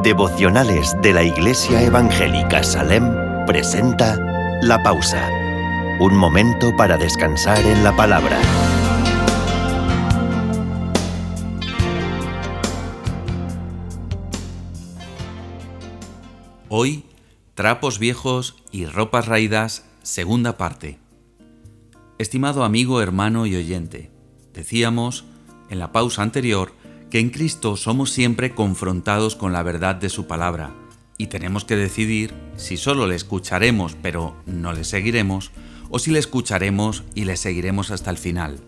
Devocionales de la Iglesia Evangélica Salem presenta La Pausa, un momento para descansar en la palabra. Hoy, trapos viejos y ropas raídas, segunda parte. Estimado amigo, hermano y oyente, decíamos en la pausa anterior que en Cristo somos siempre confrontados con la verdad de su palabra y tenemos que decidir si solo le escucharemos pero no le seguiremos o si le escucharemos y le seguiremos hasta el final.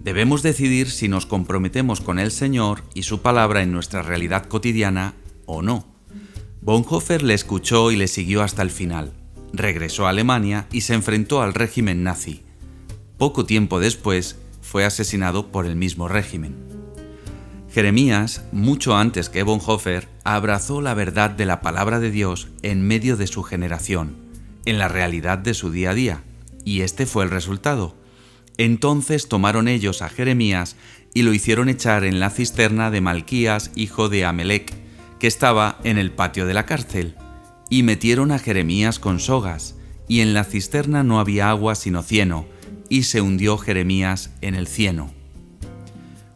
Debemos decidir si nos comprometemos con el Señor y su palabra en nuestra realidad cotidiana o no. Bonhoeffer le escuchó y le siguió hasta el final. Regresó a Alemania y se enfrentó al régimen nazi. Poco tiempo después fue asesinado por el mismo régimen. Jeremías, mucho antes que Bonhoeffer, abrazó la verdad de la palabra de Dios en medio de su generación, en la realidad de su día a día, y este fue el resultado. Entonces tomaron ellos a Jeremías y lo hicieron echar en la cisterna de Malquías, hijo de Amelec, que estaba en el patio de la cárcel, y metieron a Jeremías con sogas, y en la cisterna no había agua sino cieno, y se hundió Jeremías en el cieno.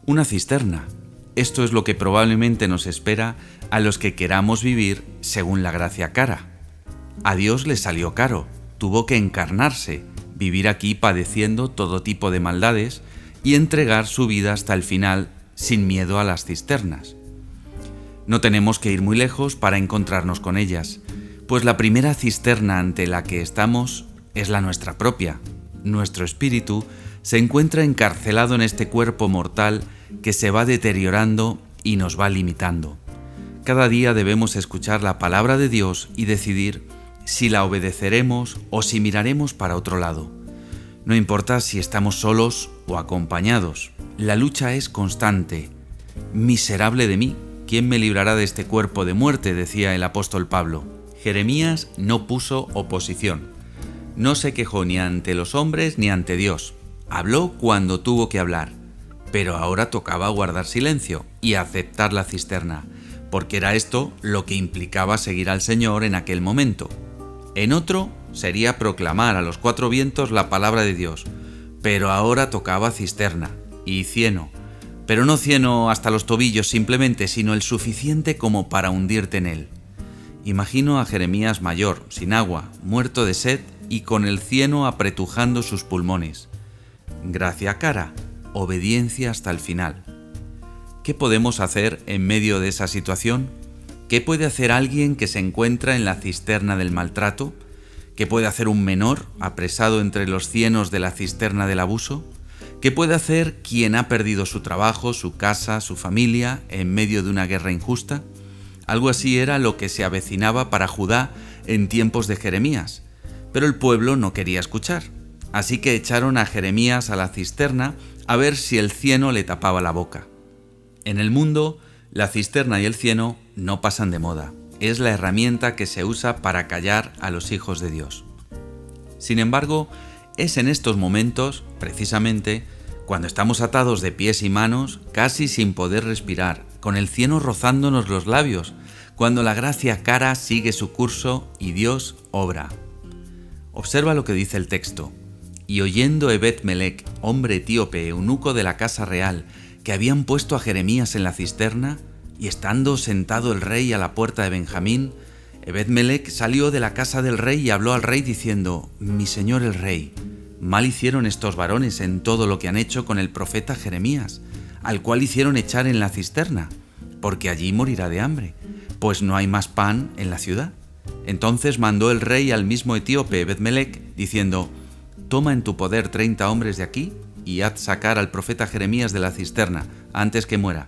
Una cisterna. Esto es lo que probablemente nos espera a los que queramos vivir según la gracia cara. A Dios le salió caro, tuvo que encarnarse, vivir aquí padeciendo todo tipo de maldades y entregar su vida hasta el final sin miedo a las cisternas. No tenemos que ir muy lejos para encontrarnos con ellas, pues la primera cisterna ante la que estamos es la nuestra propia. Nuestro espíritu se encuentra encarcelado en este cuerpo mortal que se va deteriorando y nos va limitando. Cada día debemos escuchar la palabra de Dios y decidir si la obedeceremos o si miraremos para otro lado. No importa si estamos solos o acompañados, la lucha es constante. Miserable de mí, ¿quién me librará de este cuerpo de muerte?, decía el apóstol Pablo. Jeremías no puso oposición. No se quejó ni ante los hombres ni ante Dios. Habló cuando tuvo que hablar. Pero ahora tocaba guardar silencio y aceptar la cisterna, porque era esto lo que implicaba seguir al Señor en aquel momento. En otro sería proclamar a los cuatro vientos la palabra de Dios, pero ahora tocaba cisterna y cieno, pero no cieno hasta los tobillos simplemente, sino el suficiente como para hundirte en él. Imagino a Jeremías mayor, sin agua, muerto de sed y con el cieno apretujando sus pulmones. Gracia cara. Obediencia hasta el final. ¿Qué podemos hacer en medio de esa situación? ¿Qué puede hacer alguien que se encuentra en la cisterna del maltrato? ¿Qué puede hacer un menor apresado entre los cienos de la cisterna del abuso? ¿Qué puede hacer quien ha perdido su trabajo, su casa, su familia en medio de una guerra injusta? Algo así era lo que se avecinaba para Judá en tiempos de Jeremías, pero el pueblo no quería escuchar. Así que echaron a Jeremías a la cisterna a ver si el cieno le tapaba la boca. En el mundo, la cisterna y el cieno no pasan de moda. Es la herramienta que se usa para callar a los hijos de Dios. Sin embargo, es en estos momentos, precisamente, cuando estamos atados de pies y manos, casi sin poder respirar, con el cieno rozándonos los labios, cuando la gracia cara sigue su curso y Dios obra. Observa lo que dice el texto. Y oyendo Ebed-Melec, hombre etíope, eunuco de la casa real, que habían puesto a Jeremías en la cisterna, y estando sentado el rey a la puerta de Benjamín, Ebed-Melec salió de la casa del rey y habló al rey diciendo: Mi señor el rey, mal hicieron estos varones en todo lo que han hecho con el profeta Jeremías, al cual hicieron echar en la cisterna, porque allí morirá de hambre, pues no hay más pan en la ciudad. Entonces mandó el rey al mismo etíope Ebed-Melec, diciendo: Toma en tu poder 30 hombres de aquí y haz sacar al profeta Jeremías de la cisterna antes que muera.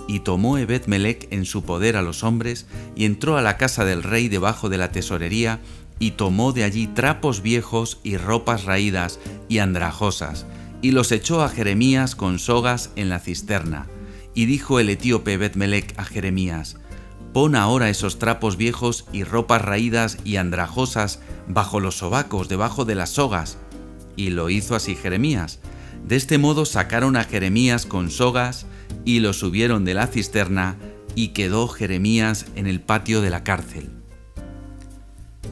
Y tomó Ebed-Melec en su poder a los hombres y entró a la casa del rey debajo de la tesorería y tomó de allí trapos viejos y ropas raídas y andrajosas y los echó a Jeremías con sogas en la cisterna. Y dijo el etíope Ebed-Melec a Jeremías: Pon ahora esos trapos viejos y ropas raídas y andrajosas bajo los sobacos, debajo de las sogas. Y lo hizo así Jeremías. De este modo sacaron a Jeremías con sogas y lo subieron de la cisterna y quedó Jeremías en el patio de la cárcel.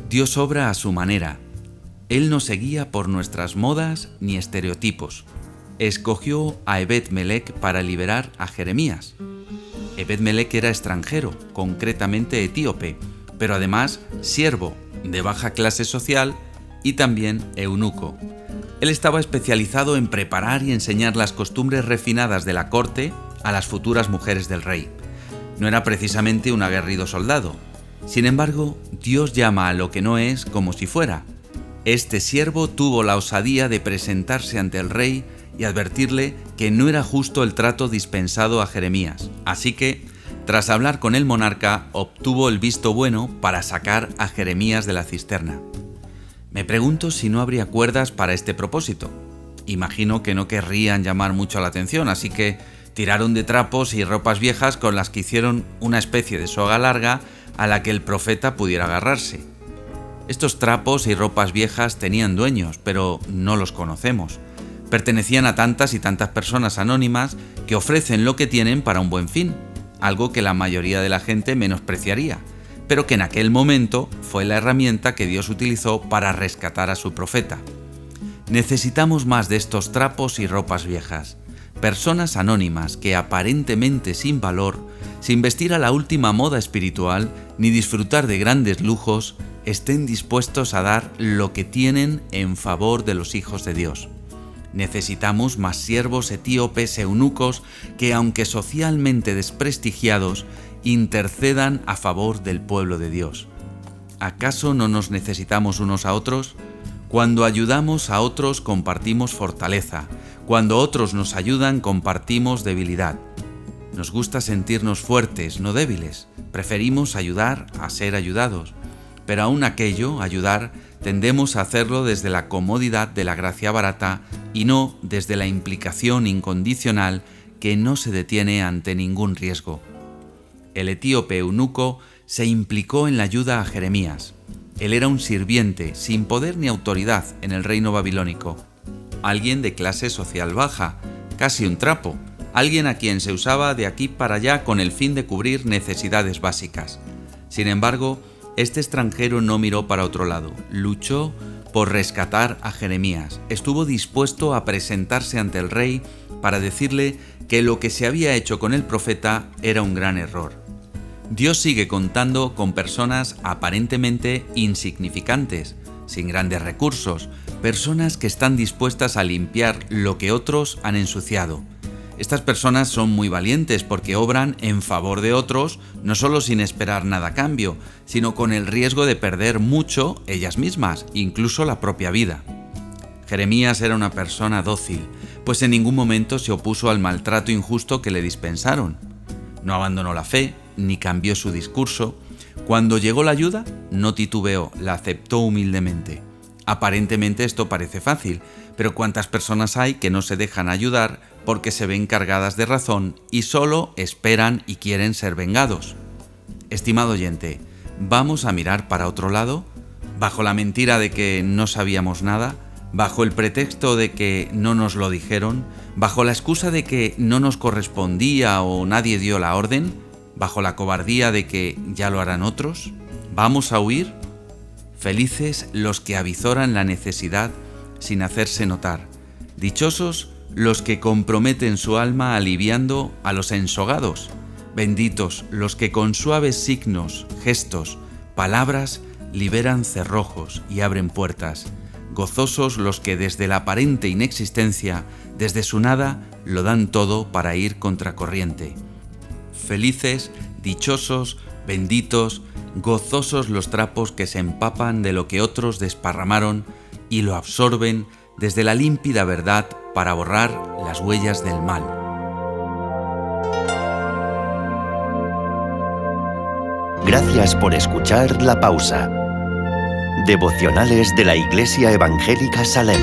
Dios obra a su manera. Él no seguía por nuestras modas ni estereotipos. Escogió a Ebed-Melech para liberar a Jeremías. Ebed-Melech era extranjero, concretamente etíope, pero además siervo, de baja clase social y también eunuco. Él estaba especializado en preparar y enseñar las costumbres refinadas de la corte a las futuras mujeres del rey. No era precisamente un aguerrido soldado. Sin embargo, Dios llama a lo que no es como si fuera. Este siervo tuvo la osadía de presentarse ante el rey y advertirle que no era justo el trato dispensado a Jeremías. Así que, tras hablar con el monarca, obtuvo el visto bueno para sacar a Jeremías de la cisterna. Me pregunto si no habría cuerdas para este propósito. Imagino que no querrían llamar mucho la atención, así que tiraron de trapos y ropas viejas con las que hicieron una especie de soga larga a la que el profeta pudiera agarrarse. Estos trapos y ropas viejas tenían dueños, pero no los conocemos. Pertenecían a tantas y tantas personas anónimas que ofrecen lo que tienen para un buen fin, algo que la mayoría de la gente menospreciaría, pero que en aquel momento fue la herramienta que Dios utilizó para rescatar a su profeta. Necesitamos más de estos trapos y ropas viejas, personas anónimas que aparentemente sin valor, sin vestir a la última moda espiritual ni disfrutar de grandes lujos, estén dispuestos a dar lo que tienen en favor de los hijos de Dios. Necesitamos más siervos etíopes eunucos que, aunque socialmente desprestigiados, intercedan a favor del pueblo de Dios. ¿Acaso no nos necesitamos unos a otros? Cuando ayudamos a otros compartimos fortaleza, cuando otros nos ayudan compartimos debilidad. Nos gusta sentirnos fuertes, no débiles. Preferimos ayudar a ser ayudados. Pero aún aquello, ayudar, tendemos a hacerlo desde la comodidad de la gracia barata y no desde la implicación incondicional que no se detiene ante ningún riesgo. El etíope eunuco se implicó en la ayuda a Jeremías. Él era un sirviente, sin poder ni autoridad en el reino babilónico. Alguien de clase social baja, casi un trapo, alguien a quien se usaba de aquí para allá con el fin de cubrir necesidades básicas. Sin embargo, este extranjero no miró para otro lado, luchó por rescatar a Jeremías, estuvo dispuesto a presentarse ante el rey para decirle que lo que se había hecho con el profeta era un gran error. Dios sigue contando con personas aparentemente insignificantes, sin grandes recursos, personas que están dispuestas a limpiar lo que otros han ensuciado. Estas personas son muy valientes porque obran en favor de otros, no solo sin esperar nada a cambio, sino con el riesgo de perder mucho ellas mismas, incluso la propia vida. Jeremías era una persona dócil, pues en ningún momento se opuso al maltrato injusto que le dispensaron. No abandonó la fe, ni cambió su discurso. Cuando llegó la ayuda, no titubeó, la aceptó humildemente. Aparentemente esto parece fácil, pero ¿cuántas personas hay que no se dejan ayudar porque se ven cargadas de razón y solo esperan y quieren ser vengados? Estimado oyente, ¿vamos a mirar para otro lado? ¿Bajo la mentira de que no sabíamos nada? ¿Bajo el pretexto de que no nos lo dijeron? ¿Bajo la excusa de que no nos correspondía o nadie dio la orden? ¿Bajo la cobardía de que ya lo harán otros? ¿Vamos a huir? Felices los que avizoran la necesidad sin hacerse notar. Dichosos los que comprometen su alma aliviando a los ensogados. Benditos los que con suaves signos, gestos, palabras liberan cerrojos y abren puertas. Gozosos los que desde la aparente inexistencia, desde su nada, lo dan todo para ir contracorriente. Felices, dichosos, benditos, gozosos los trapos que se empapan de lo que otros desparramaron y lo absorben desde la límpida verdad para borrar las huellas del mal. Gracias por escuchar La Pausa. Devocionales de la Iglesia Evangélica Salem.